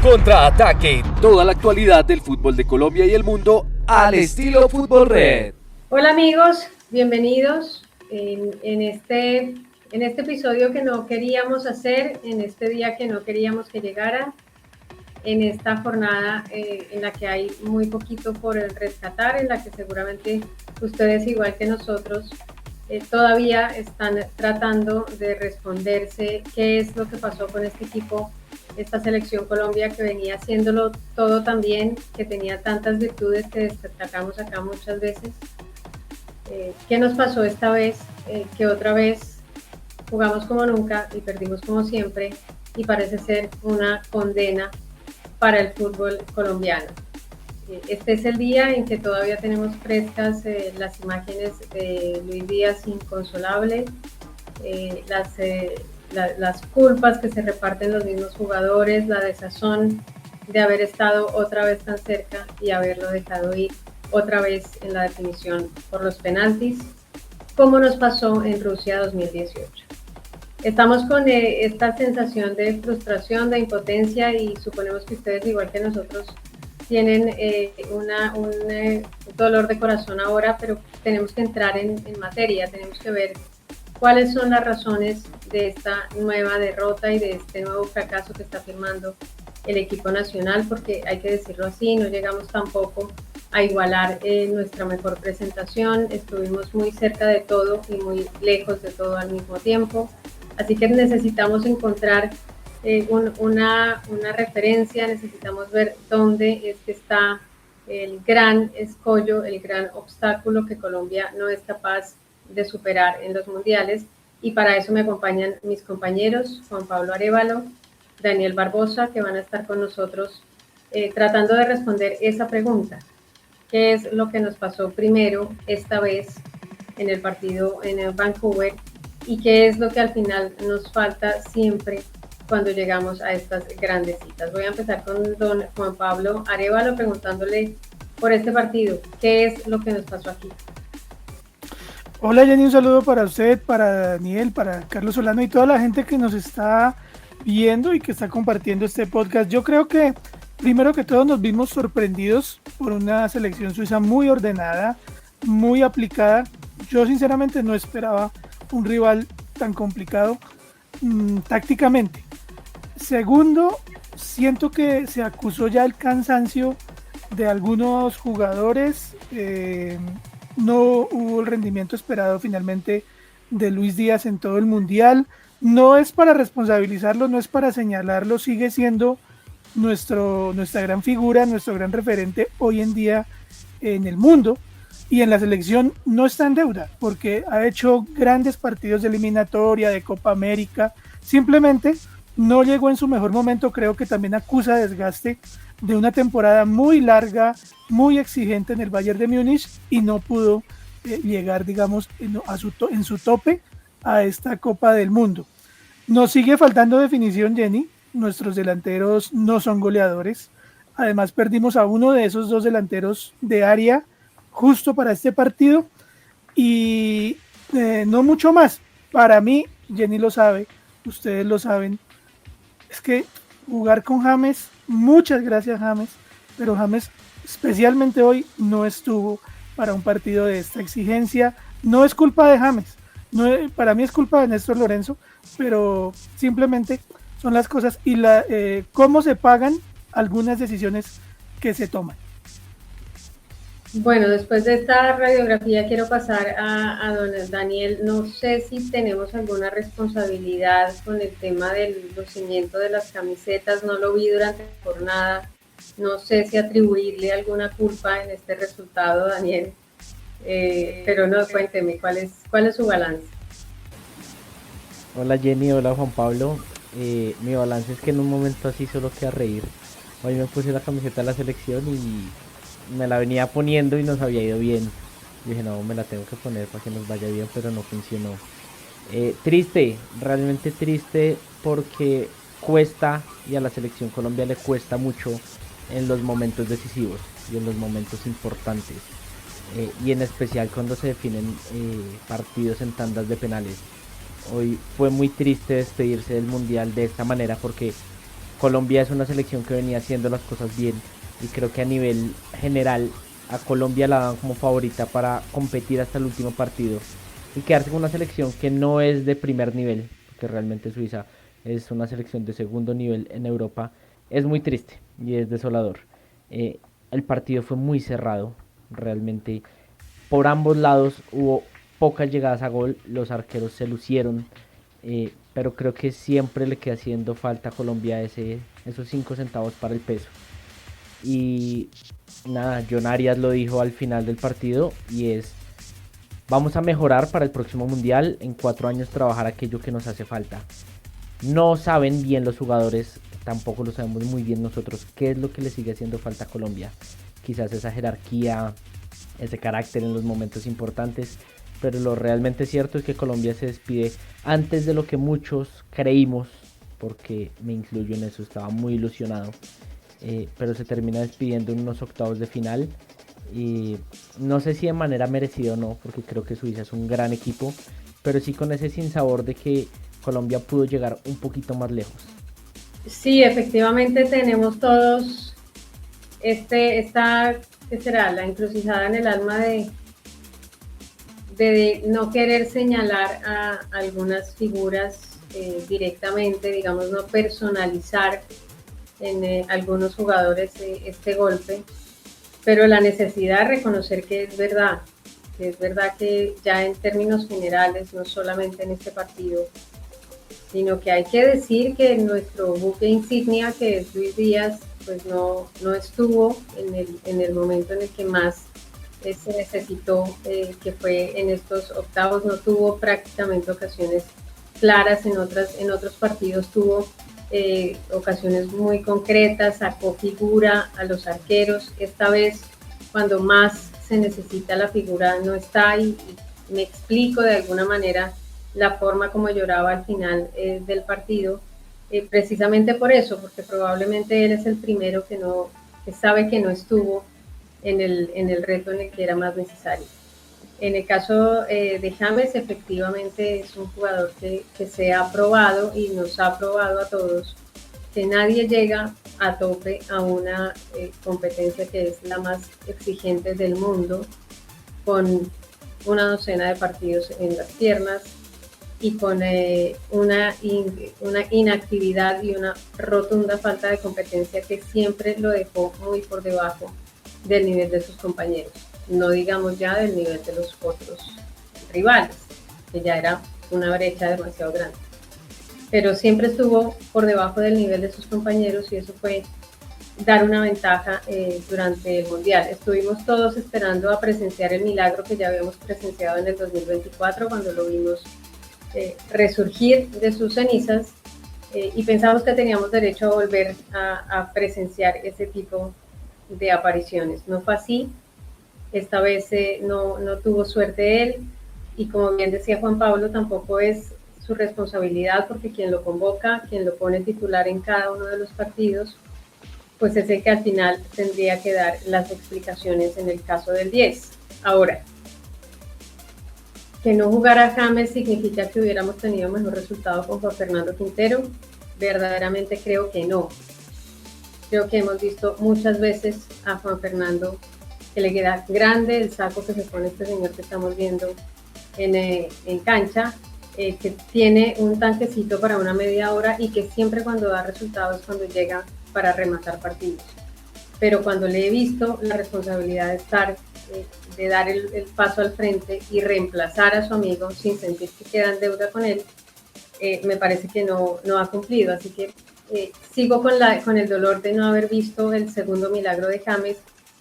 Contraataque, toda la actualidad del fútbol de Colombia y el mundo al estilo Fútbol Red. Hola amigos, bienvenidos en este episodio que no queríamos hacer, en este día que no queríamos que llegara, en esta jornada en la que hay muy poquito por rescatar, en la que seguramente ustedes, igual que nosotros, todavía están tratando de responderse qué es lo que pasó con este equipo, esta selección Colombia que venía haciéndolo todo tan bien, que tenía tantas virtudes que destacamos acá muchas veces. ¿Qué nos pasó esta vez? Que otra vez jugamos como nunca y perdimos como siempre, y parece ser una condena para el fútbol colombiano. Este es el día en que todavía tenemos frescas las imágenes de Luis Díaz inconsolable, las culpas que se reparten los mismos jugadores, la desazón de haber estado otra vez tan cerca y haberlo dejado ir otra vez en la definición por los penaltis, como nos pasó en Rusia 2018. Estamos con esta sensación de frustración, de impotencia, y suponemos que ustedes, igual que nosotros, tienen un dolor de corazón ahora, pero tenemos que entrar en materia, tenemos que ver cuáles son las razones de esta nueva derrota y de este nuevo fracaso que está firmando el equipo nacional, porque hay que decirlo así, no llegamos tampoco a igualar nuestra mejor presentación, estuvimos muy cerca de todo y muy lejos de todo al mismo tiempo, así que necesitamos encontrar una referencia, necesitamos ver dónde es que está el gran escollo, el gran obstáculo que Colombia no es capaz de superar en los mundiales, y para eso me acompañan mis compañeros Juan Pablo Arévalo, Daniel Barbosa, que van a estar con nosotros tratando de responder esa pregunta. ¿Qué es lo que nos pasó primero esta vez en el partido en Vancouver? ¿Y qué es lo que al final nos falta siempre cuando llegamos a estas grandes citas? Voy a empezar con don Juan Pablo Arévalo preguntándole por este partido. ¿Qué es lo que nos pasó aquí? Hola Jenny, un saludo para usted, para Daniel, para Carlos Solano y toda la gente que nos está viendo y que está compartiendo este podcast. Yo creo que primero que todo nos vimos sorprendidos por una selección suiza muy ordenada, muy aplicada. Yo sinceramente no esperaba un rival tan complicado tácticamente. Segundo, siento que se acusó ya el cansancio de algunos jugadores. No hubo el rendimiento esperado finalmente de Luis Díaz en todo el mundial. No es para responsabilizarlo, no es para señalarlo, sigue siendo nuestra gran figura, nuestro gran referente hoy en día en el mundo, y en la selección no está en deuda porque ha hecho grandes partidos de eliminatoria, de Copa América. Simplemente no llegó en su mejor momento. Creo que también acusa desgaste de una temporada muy larga, muy exigente en el Bayern de Múnich, y no pudo llegar, digamos, en su tope a esta Copa del Mundo. Nos sigue faltando definición, Jenny. Nuestros delanteros no son goleadores. Además, perdimos a uno de esos dos delanteros de área justo para este partido, y no mucho más. Para mí, Jenny lo sabe, ustedes lo saben, es que jugar con James, muchas gracias James, pero James especialmente hoy no estuvo para un partido de esta exigencia. No es culpa de James, no, para mí es culpa de Néstor Lorenzo, pero simplemente son las cosas y cómo se pagan algunas decisiones que se toman. Bueno, después de esta radiografía quiero pasar a don Daniel. No sé si tenemos alguna responsabilidad con el tema del lucimiento de las camisetas, no lo vi durante la jornada, no sé si atribuirle alguna culpa en este resultado, Daniel, pero no, cuénteme, ¿cuál es su balance? Hola Jenny, hola Juan Pablo. Mi balance es que en un momento así solo queda reír. Hoy me puse la camiseta de la selección y me la venía poniendo y nos había ido bien. Dije, no, me la tengo que poner para que nos vaya bien, pero no funcionó. Triste, realmente triste, porque cuesta, y a la selección Colombia le cuesta mucho en los momentos decisivos y en los momentos importantes, y en especial cuando se definen partidos en tandas de penales. Hoy fue muy triste despedirse del mundial de esta manera, porque Colombia es una selección que venía haciendo las cosas bien y creo que a nivel general a Colombia la dan como favorita para competir hasta el último partido y quedarse con una selección que no es de primer nivel, porque realmente Suiza es una selección de segundo nivel en Europa. Es muy triste y es desolador. El partido fue muy cerrado, realmente por ambos lados hubo pocas llegadas a gol, los arqueros se lucieron, pero creo que siempre le queda haciendo falta a Colombia esos 5 centavos para el peso. Y nada, John Arias lo dijo al final del partido y es: vamos a mejorar para el próximo mundial, en 4 años trabajar aquello que nos hace falta. No saben bien los jugadores, tampoco lo sabemos muy bien nosotros, qué es lo que le sigue haciendo falta a Colombia. Quizás esa jerarquía, ese carácter en los momentos importantes, pero lo realmente cierto es que Colombia se despide antes de lo que muchos creímos, porque me incluyo en eso, estaba muy ilusionado, pero se termina despidiendo en unos octavos de final, y no sé si de manera merecida o no, porque creo que Suiza es un gran equipo, pero sí con ese sinsabor de que Colombia pudo llegar un poquito más lejos. Sí, efectivamente tenemos todos esta, ¿qué será? La encrucijada en el alma de no querer señalar a algunas figuras directamente, digamos, no personalizar en algunos jugadores este golpe, pero la necesidad de reconocer que es verdad que ya en términos generales, no solamente en este partido, sino que hay que decir que nuestro buque insignia, que es Luis Díaz, pues no estuvo en el momento en el que más se necesitó, que fue en estos octavos. No tuvo prácticamente ocasiones claras, en otros partidos tuvo ocasiones muy concretas, sacó figura a los arqueros. Esta vez, cuando más se necesita, la figura no está, y me explico de alguna manera la forma como lloraba al final del partido, precisamente por eso, porque probablemente él es el primero que sabe que no estuvo en el reto en el que era más necesario. En el caso de James, efectivamente es un jugador que se ha probado y nos ha probado a todos que nadie llega a tope a una competencia que es la más exigente del mundo, con una docena de partidos en las piernas y con una inactividad y una rotunda falta de competencia que siempre lo dejó muy por debajo del nivel de sus compañeros, no digamos ya del nivel de los otros rivales, que ya era una brecha demasiado grande, pero siempre estuvo por debajo del nivel de sus compañeros, y eso fue dar una ventaja durante el Mundial. Estuvimos todos esperando a presenciar el milagro que ya habíamos presenciado en el 2024, cuando lo vimos resurgir de sus cenizas, y pensamos que teníamos derecho a volver a presenciar ese tipo de apariciones. No fue así. Esta vez no tuvo suerte él, y como bien decía Juan Pablo, tampoco es su responsabilidad, porque quien lo convoca, quien lo pone titular en cada uno de los partidos, pues es el que al final tendría que dar las explicaciones en el caso del 10. Ahora, que no jugara James significa que hubiéramos tenido mejor resultado con Juan Fernando Quintero. Verdaderamente creo que no. Creo que hemos visto muchas veces a Juan Fernando que le queda grande el saco que se pone este señor que estamos viendo en cancha, que tiene un tanquecito para una media hora, y que siempre cuando da resultados, cuando llega para rematar partidos. Pero cuando le he visto la responsabilidad de estar, de dar el paso al frente y reemplazar a su amigo sin sentir que queda en deuda con él, me parece que no ha cumplido. Así que sigo con el dolor de no haber visto el segundo milagro de James,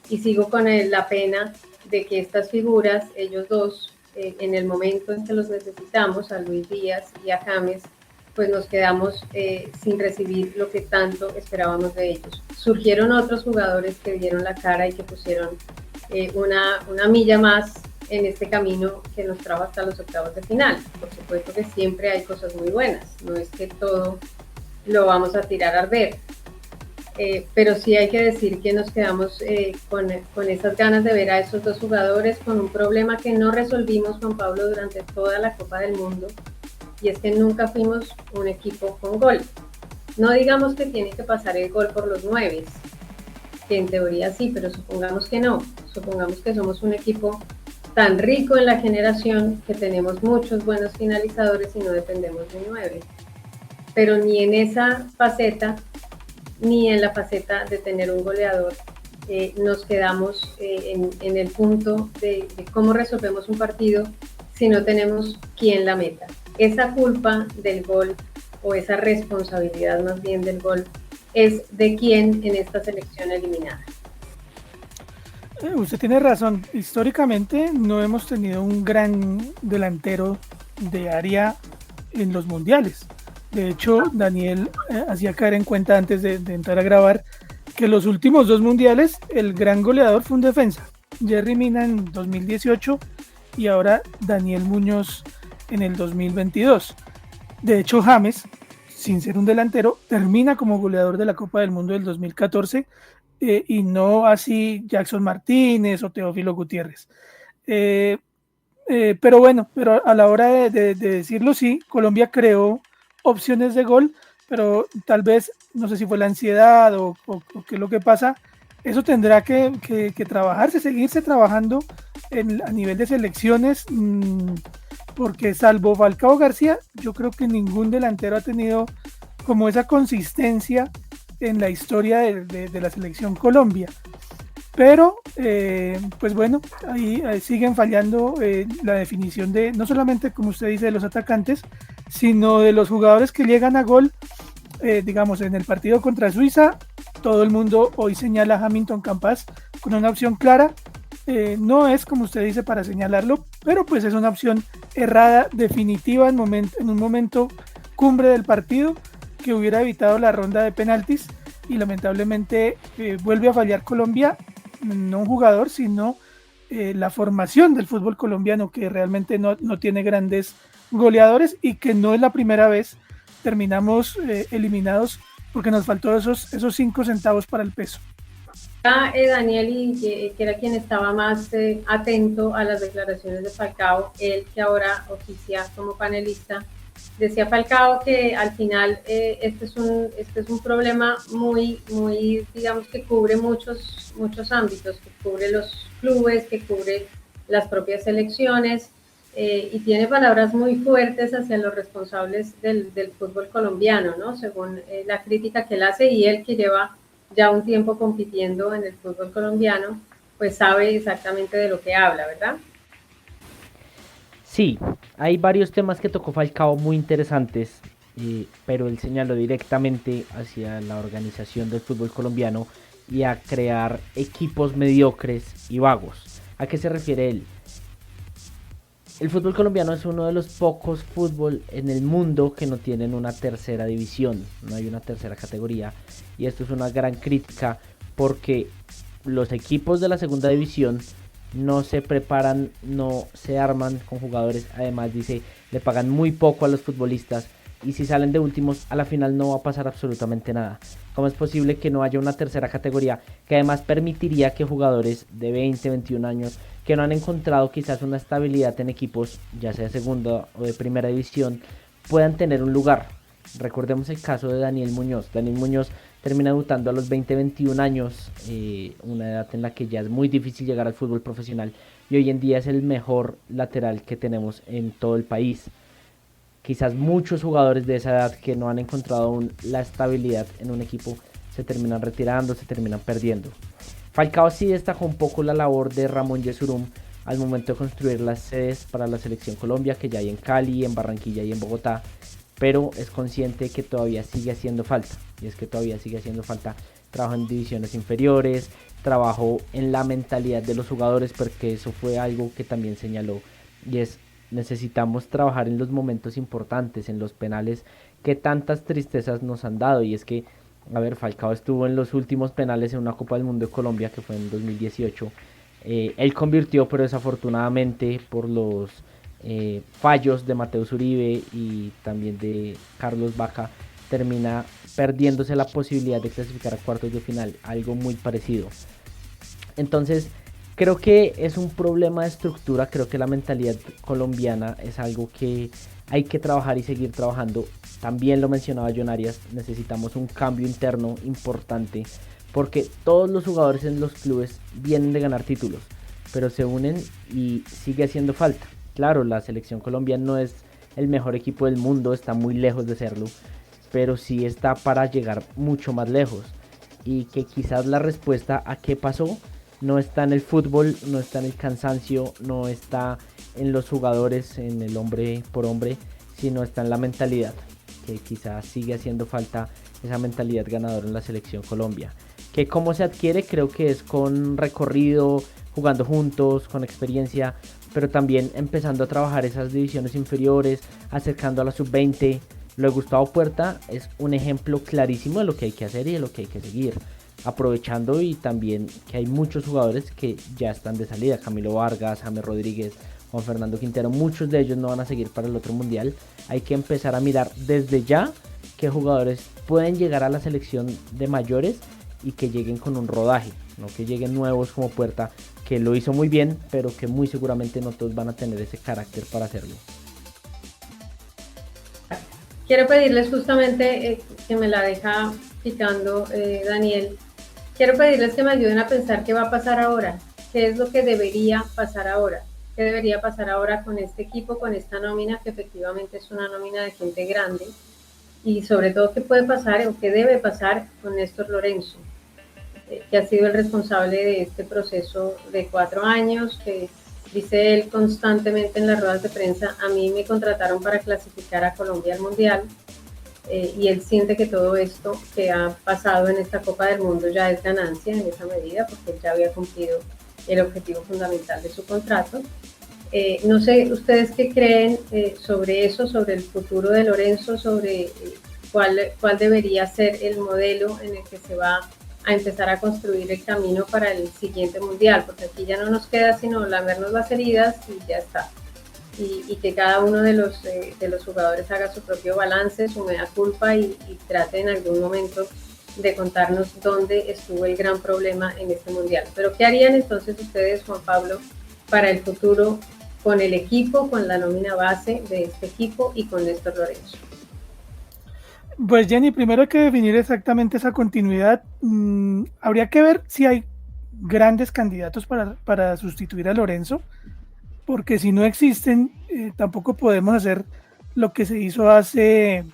y sigo con la pena de que estas figuras, ellos dos, en el momento en que los necesitamos, a Luis Díaz y a James, pues nos quedamos sin recibir lo que tanto esperábamos de ellos. Surgieron otros jugadores que dieron la cara y que pusieron una milla más en este camino que nos trajo hasta los octavos de final. Por supuesto que siempre hay cosas muy buenas, no es que todo lo vamos a tirar a arder, pero sí hay que decir que nos quedamos con esas ganas de ver a esos dos jugadores, con un problema que no resolvimos, Juan Pablo, durante toda la Copa del Mundo, y es que nunca fuimos un equipo con gol. No digamos que tiene que pasar el gol por los 9, que en teoría sí, pero supongamos que no. Supongamos que somos un equipo tan rico en la generación que tenemos muchos buenos finalizadores y no dependemos de 9. Pero ni en esa faceta, ni en la faceta de tener un goleador, nos quedamos en el punto de cómo resolvemos un partido si no tenemos quien la meta. Esa culpa del gol, o esa responsabilidad más bien del gol, es de quién en esta selección eliminada. Usted tiene razón. Históricamente no hemos tenido un gran delantero de área en los mundiales. De hecho, Daniel hacía caer en cuenta antes de entrar a grabar que los últimos 2 mundiales el gran goleador fue un defensa. Yerry Mina en 2018 y ahora Daniel Muñoz en el 2022. De hecho, James, sin ser un delantero, termina como goleador de la Copa del Mundo del 2014 y no así Jackson Martínez o Teófilo Gutiérrez. Pero bueno, pero a la hora de decirlo, sí, Colombia creó opciones de gol, pero tal vez, no sé si fue la ansiedad o qué es lo que pasa, eso tendrá que trabajarse, seguirse trabajando a nivel de selecciones, porque salvo Falcao García, yo creo que ningún delantero ha tenido como esa consistencia en la historia de la selección Colombia. Pero, pues bueno, ahí siguen fallando la definición de, no solamente como usted dice, de los atacantes, sino de los jugadores que llegan a gol. Digamos, en el partido contra Suiza, todo el mundo hoy señala a Hamilton Campas con una opción clara. No es, como usted dice, para señalarlo, pero pues es una opción errada, definitiva en un momento cumbre del partido, que hubiera evitado la ronda de penaltis, y lamentablemente vuelve a fallar Colombia, no un jugador, sino la formación del fútbol colombiano, que realmente no tiene grandes goleadores y que no es la primera vez terminamos eliminados porque nos faltó esos 5 centavos para el peso. Daniel, y que era quien estaba más atento a las declaraciones de Falcao, él que ahora oficia como panelista, decía Falcao que al final este es un problema muy, digamos, que cubre muchos ámbitos, que cubre los clubes, que cubre las propias selecciones, y tiene palabras muy fuertes hacia los responsables del fútbol colombiano, ¿no? Según la crítica que él hace, y él que lleva ya un tiempo compitiendo en el fútbol colombiano, pues sabe exactamente de lo que habla, ¿verdad? Sí, hay varios temas que tocó Falcao muy interesantes, pero él señaló directamente hacia la organización del fútbol colombiano y a crear equipos mediocres y vagos. ¿A qué se refiere él? El fútbol colombiano es uno de los pocos fútbol en el mundo que no tienen una tercera división, no hay una tercera categoría, y esto es una gran crítica porque los equipos de la segunda división no se preparan, no se arman con jugadores, además dice, le pagan muy poco a los futbolistas, y si salen de últimos, a la final no va a pasar absolutamente nada. ¿Cómo es posible que no haya una tercera categoría que además permitiría que jugadores de 20, 21 años que no han encontrado quizás una estabilidad en equipos, ya sea de segunda o de primera división, puedan tener un lugar? Recordemos el caso de Daniel Muñoz. Daniel Muñoz termina debutando a los 20, 21 años, una edad en la que ya es muy difícil llegar al fútbol profesional, y hoy en día es el mejor lateral que tenemos en todo el país. Quizás muchos jugadores de esa edad que no han encontrado aún la estabilidad en un equipo se terminan retirando, se terminan perdiendo. Falcao sí destacó un poco la labor de Ramón Yesurum al momento de construir las sedes para la Selección Colombia, que ya hay en Cali, en Barranquilla y en Bogotá, pero es consciente que todavía sigue haciendo falta, y es que todavía sigue haciendo falta trabajo en divisiones inferiores, trabajo en la mentalidad de los jugadores, porque eso fue algo que también señaló, y es: necesitamos trabajar en los momentos importantes, en los penales que tantas tristezas nos han dado. Y es que, a ver, Falcao estuvo en los últimos penales en una Copa del Mundo de Colombia, que fue en 2018. Él convirtió, pero desafortunadamente por los fallos de Mateus Uribe y también de Carlos Vaca, termina perdiéndose la posibilidad de clasificar a cuartos de final, algo muy parecido. Entonces, creo que es un problema de estructura, creo que la mentalidad colombiana es algo que hay que trabajar y seguir trabajando. También lo mencionaba John Arias, necesitamos un cambio interno importante, porque todos los jugadores en los clubes vienen de ganar títulos, pero se unen y sigue haciendo falta. Claro, la selección colombiana no es el mejor equipo del mundo, está muy lejos de serlo, pero sí está para llegar mucho más lejos, y que quizás la respuesta a qué pasó no está en el fútbol, no está en el cansancio, no está en los jugadores, en el hombre por hombre, sino está en la mentalidad, que quizás sigue haciendo falta esa mentalidad ganadora en la selección Colombia. Que cómo se adquiere, creo que es con recorrido, jugando juntos, con experiencia, pero también empezando a trabajar esas divisiones inferiores, acercando a la sub-20. Lo de Gustavo Puerta es un ejemplo clarísimo de lo que hay que hacer y de lo que hay que seguir, aprovechando, y también que hay muchos jugadores que ya están de salida, Camilo Vargas, James Rodríguez, Juan Fernando Quintero, muchos de ellos no van a seguir para el otro mundial. Hay que empezar a mirar desde ya qué jugadores pueden llegar a la selección de mayores y que lleguen con un rodaje, no que lleguen nuevos como Puerta, que lo hizo muy bien, pero que muy seguramente no todos van a tener ese carácter para hacerlo. Quiero pedirles justamente, que me la deja picando Daniel, quiero pedirles que me ayuden a pensar qué va a pasar ahora, qué es lo que debería pasar ahora, qué debería pasar ahora con este equipo, con esta nómina, que efectivamente es una nómina de gente grande, y sobre todo qué puede pasar o qué debe pasar con Néstor Lorenzo, que ha sido el responsable de este proceso de 4 años, que dice él constantemente en las ruedas de prensa: a mí me contrataron para clasificar a Colombia al Mundial, y él siente que todo esto que ha pasado en esta Copa del Mundo ya es ganancia en esa medida, porque él ya había cumplido el objetivo fundamental de su contrato. No sé ustedes qué creen sobre eso, sobre el futuro de Lorenzo, sobre cuál debería ser el modelo en el que se va a empezar a construir el camino para el siguiente mundial, porque aquí ya no nos queda sino lamernos las heridas y ya está. Y que cada uno de los jugadores haga su propio balance, su mea culpa, y trate en algún momento de contarnos dónde estuvo el gran problema en este mundial. Pero ¿qué harían entonces ustedes, Juan Pablo, para el futuro con el equipo, con la nómina base de este equipo y con Néstor Lorenzo? Pues Jenny, primero hay que definir exactamente esa continuidad. Habría que ver si hay grandes candidatos para sustituir a Lorenzo, porque si no existen, tampoco podemos hacer lo que se hizo hace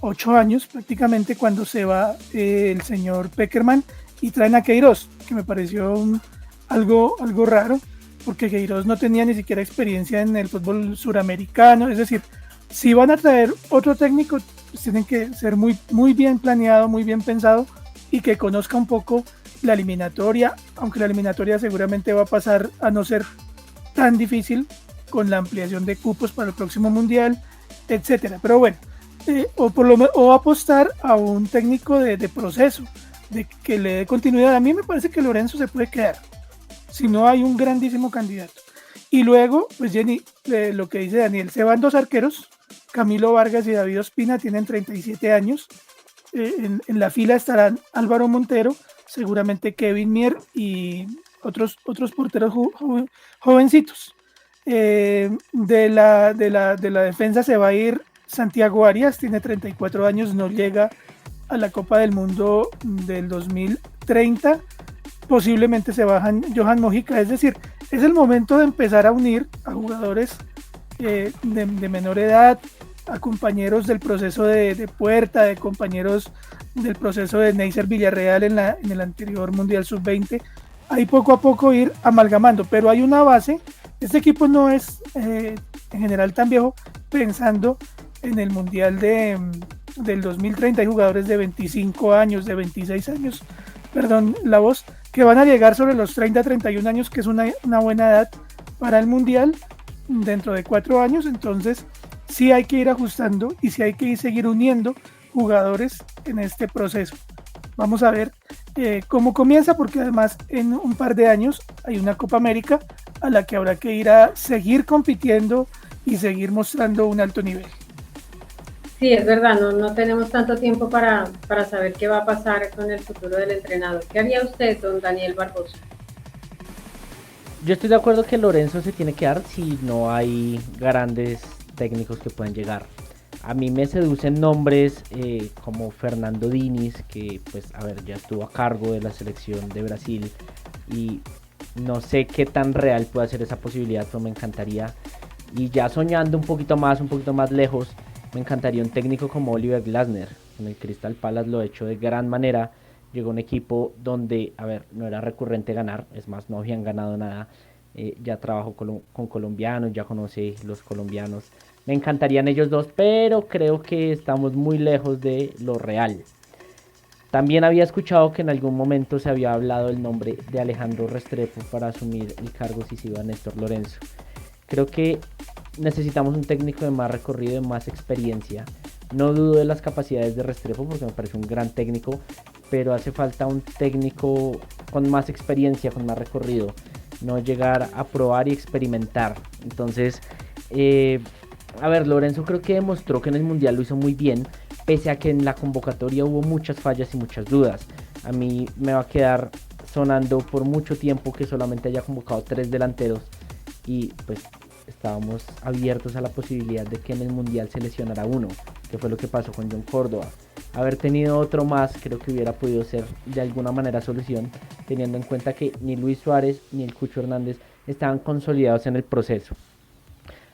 8 años prácticamente, cuando se va el señor Pekerman y traen a Queiroz, que me pareció algo raro, porque Queiroz no tenía ni siquiera experiencia en el fútbol suramericano. Es decir, si van a traer otro técnico, pues tienen que ser muy bien planeado, muy bien pensado, y que conozca un poco la eliminatoria, aunque la eliminatoria seguramente va a pasar a no ser tan difícil con la ampliación de cupos para el próximo mundial, etcétera. Pero bueno, o apostar a un técnico de proceso, de que le dé continuidad. A mí me parece que Lorenzo se puede quedar si no hay un grandísimo candidato. Y luego, pues Jenny, lo que dice Daniel, se van 2 arqueros, Camilo Vargas y David Ospina, tienen 37 años. En la fila estarán Álvaro Montero, seguramente Kevin Mier y otros porteros jovencitos. De la defensa se va a ir Santiago Arias, tiene 34 años, no llega a la Copa del Mundo del 2030. Posiblemente se bajan Johan Mojica. Es decir, es el momento de empezar a unir a jugadores de menor edad, a compañeros del proceso de Puerta, de compañeros del proceso de Neisser Villarreal en el anterior Mundial Sub-20. Ahí poco a poco ir amalgamando, pero hay una base. Este equipo no es en general tan viejo, pensando en el Mundial del 2030. Hay jugadores de 25 años, de 26 años, perdón la voz, que van a llegar sobre los 30-31 años, que es una buena edad para el Mundial dentro de 4 años. Entonces sí hay que ir ajustando y sí hay que seguir uniendo jugadores en este proceso. Vamos a ver cómo comienza, porque además en un par de años hay una Copa América a la que habrá que ir a seguir compitiendo y seguir mostrando un alto nivel. Sí, es verdad, no tenemos tanto tiempo para saber qué va a pasar con el futuro del entrenador. ¿Qué haría usted, don Daniel Barbosa? Yo estoy de acuerdo que Lorenzo se tiene que dar si no hay grandes técnicos que puedan llegar. A mí me seducen nombres como Fernando Diniz, que pues a ver, ya estuvo a cargo de la selección de Brasil y no sé qué tan real puede ser esa posibilidad, pero me encantaría. Y ya soñando un poquito más lejos, me encantaría un técnico como Oliver Glasner. En el Crystal Palace lo ha hecho de gran manera. Llegó a un equipo donde, a ver, no era recurrente ganar, es más, no habían ganado nada. Ya trabajó con colombianos, ya conoce los colombianos. Me encantarían ellos dos, pero creo que estamos muy lejos de lo real. También había escuchado que en algún momento se había hablado el nombre de Alejandro Restrepo para asumir el cargo si se iba Néstor Lorenzo. Creo que necesitamos un técnico de más recorrido, de más experiencia. No dudo de las capacidades de Restrepo porque me parece un gran técnico, pero hace falta un técnico con más experiencia, con más recorrido. No llegar a probar y experimentar. Entonces, a ver, Lorenzo creo que demostró que en el Mundial lo hizo muy bien, pese a que en la convocatoria hubo muchas fallas y muchas dudas. A mí me va a quedar sonando por mucho tiempo que solamente haya convocado 3 delanteros y pues estábamos abiertos a la posibilidad de que en el Mundial se lesionara uno, que fue lo que pasó con John Córdoba. Haber tenido otro más creo que hubiera podido ser de alguna manera solución, teniendo en cuenta que ni Luis Suárez ni el Cucho Hernández estaban consolidados en el proceso.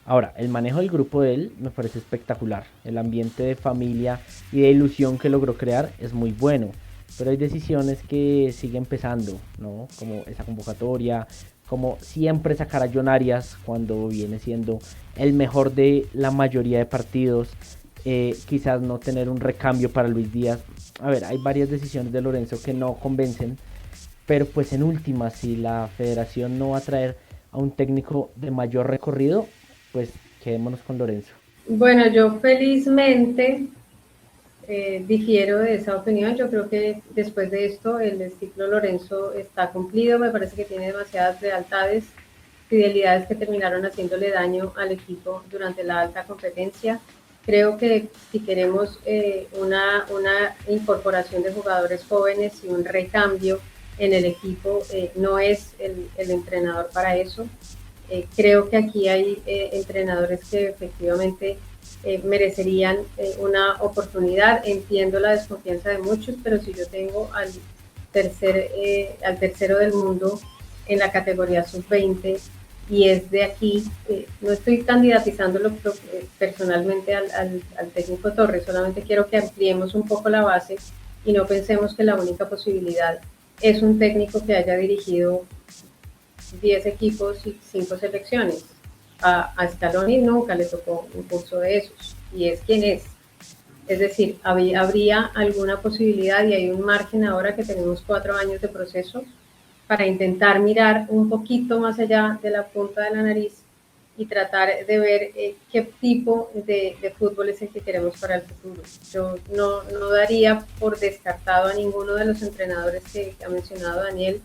Ahora, el manejo del grupo de él me parece espectacular. El ambiente de familia y de ilusión que logró crear es muy bueno, pero hay decisiones que siguen pesando, ¿no? Como esa convocatoria, como siempre sacar a John Arias cuando viene siendo el mejor de la mayoría de partidos. Quizás no tener un recambio para Luis Díaz. A ver, hay varias decisiones de Lorenzo que no convencen, pero pues en última, si la federación no va a traer a un técnico de mayor recorrido, pues quedémonos con Lorenzo. Bueno, yo felizmente difiero de esa opinión. Yo creo que después de esto el ciclo Lorenzo está cumplido. Me parece que tiene demasiadas lealtades, fidelidades que terminaron haciéndole daño al equipo durante la alta competencia. Creo que si queremos una incorporación de jugadores jóvenes y un recambio en el equipo, no es el entrenador para eso. Creo que aquí hay entrenadores que efectivamente merecerían una oportunidad. Entiendo la desconfianza de muchos, pero si yo tengo al tercero del mundo en la categoría sub-20 y es de aquí, no estoy candidatizándolo personalmente al técnico Torres, solamente quiero que ampliemos un poco la base y no pensemos que la única posibilidad es un técnico que haya dirigido 10 equipos y 5 selecciones. A Scaloni nunca le tocó un curso de esos, y es quien es. Es decir, habría alguna posibilidad y hay un margen ahora que tenemos 4 años de proceso para intentar mirar un poquito más allá de la punta de la nariz y tratar de ver qué tipo de fútbol es el que queremos para el futuro. Yo no daría por descartado a ninguno de los entrenadores que ha mencionado Daniel,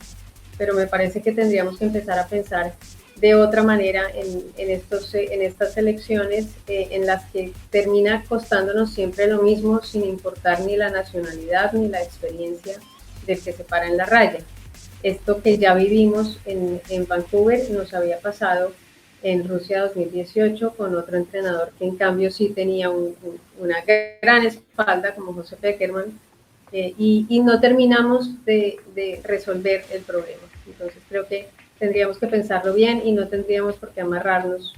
pero me parece que tendríamos que empezar a pensar de otra manera en estas elecciones en las que termina costándonos siempre lo mismo sin importar ni la nacionalidad ni la experiencia del que se para en la raya. Esto que ya vivimos en Vancouver nos había pasado en Rusia 2018 con otro entrenador que en cambio sí tenía una gran espalda como José Pekerman y no terminamos de resolver el problema. Entonces creo que tendríamos que pensarlo bien y no tendríamos por qué amarrarnos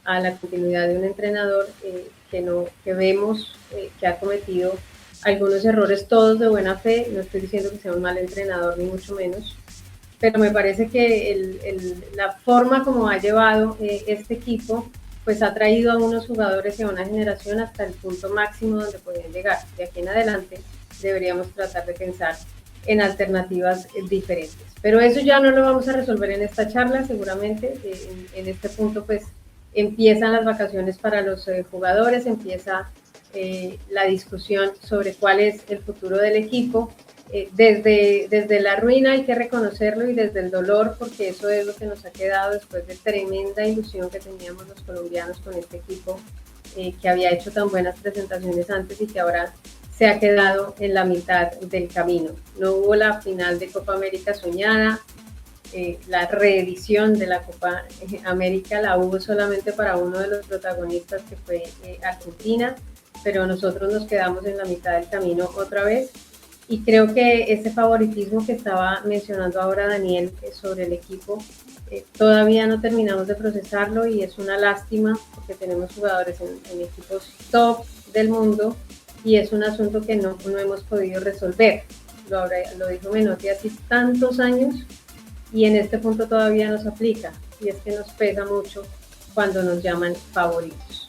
a la continuidad de un entrenador que vemos que ha cometido algunos errores, todos de buena fe. No estoy diciendo que sea un mal entrenador ni mucho menos, pero me parece que la forma como ha llevado este equipo pues ha traído a unos jugadores y a una generación hasta el punto máximo donde podían llegar. De aquí en adelante deberíamos tratar de pensar en alternativas diferentes. Pero eso ya no lo vamos a resolver en esta charla, seguramente. En este punto pues empiezan las vacaciones para los jugadores, empieza la discusión sobre cuál es el futuro del equipo. Desde la ruina hay que reconocerlo y desde el dolor, porque eso es lo que nos ha quedado después de tremenda ilusión que teníamos los colombianos con este equipo que había hecho tan buenas presentaciones antes y que ahora se ha quedado en la mitad del camino. No hubo la final de Copa América soñada, la reedición de la Copa América la hubo solamente para uno de los protagonistas, que fue Argentina, pero nosotros nos quedamos en la mitad del camino otra vez. Y creo que ese favoritismo que estaba mencionando ahora Daniel sobre el equipo, todavía no terminamos de procesarlo, y es una lástima porque tenemos jugadores en equipos top del mundo y es un asunto que no hemos podido resolver. Lo dijo Menotti hace tantos años y en este punto todavía nos aplica, y es que nos pesa mucho cuando nos llaman favoritos.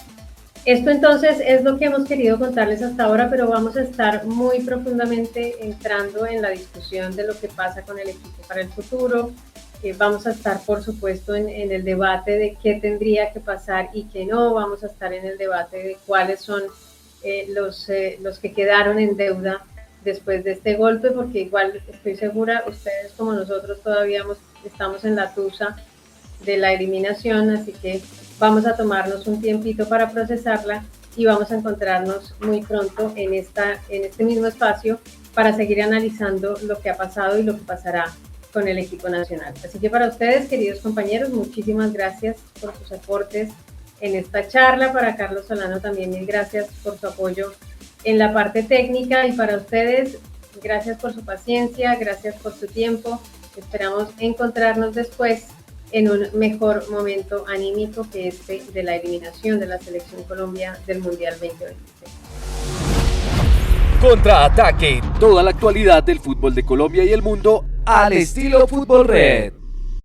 Esto entonces es lo que hemos querido contarles hasta ahora, pero vamos a estar muy profundamente entrando en la discusión de lo que pasa con el equipo para el futuro. Vamos a estar, por supuesto, en el debate de qué tendría que pasar y qué no. Vamos a estar en el debate de cuáles son los que quedaron en deuda después de este golpe, porque igual estoy segura, ustedes como nosotros todavía estamos en la tusa de la eliminación, así que vamos a tomarnos un tiempito para procesarla y vamos a encontrarnos muy pronto en este mismo espacio para seguir analizando lo que ha pasado y lo que pasará con el equipo nacional. Así que para ustedes, queridos compañeros, muchísimas gracias por sus aportes en esta charla. Para Carlos Solano también mil gracias por su apoyo en la parte técnica, y para ustedes, gracias por su paciencia, gracias por su tiempo. Esperamos encontrarnos después en un mejor momento anímico que este de la eliminación de la Selección Colombia del Mundial 2026. Contraataque, toda la actualidad del fútbol de Colombia y el mundo al estilo Fútbol Red.